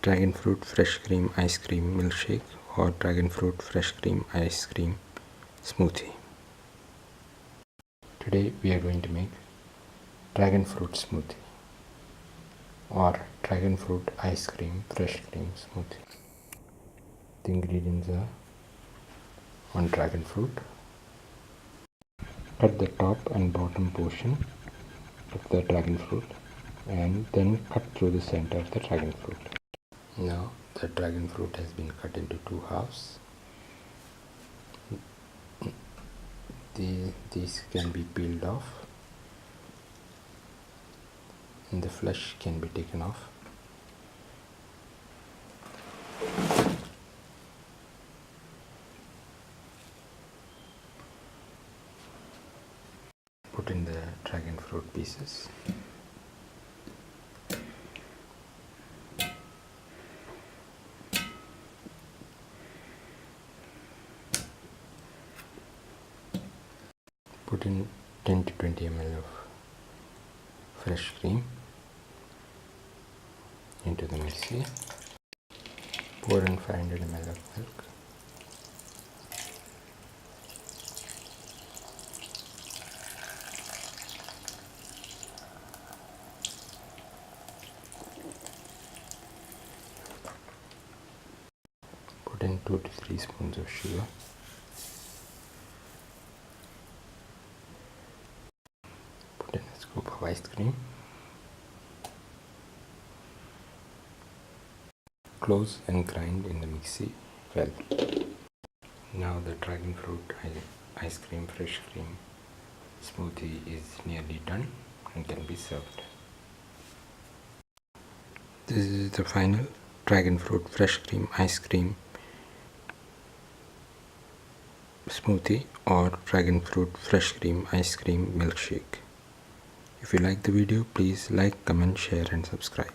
dragon fruit fresh cream ice cream milkshake or dragon fruit fresh cream ice cream smoothie. Today we are going to make dragon fruit smoothie or dragon fruit ice cream fresh cream smoothie. The ingredients are 1 dragon fruit. Cut the top and bottom portion of the dragon fruit and then cut through the center of the dragon fruit. Now the dragon fruit has been cut into 2 halves. These can be peeled off and the flesh can be taken off. Put in the dragon fruit pieces. Put in 10 to 20 ml of fresh cream into the mixie. Pour in 500 ml of milk. Put in 2 to 3 spoons of sugar. Put in a scoop of ice cream. Close and grind in the mixie well. Now the dragon fruit ice cream fresh cream smoothie is nearly done and can be served. This is the final dragon fruit fresh cream ice cream smoothie or dragon fruit fresh cream ice cream milkshake. If you like the video, please like, comment, share and subscribe.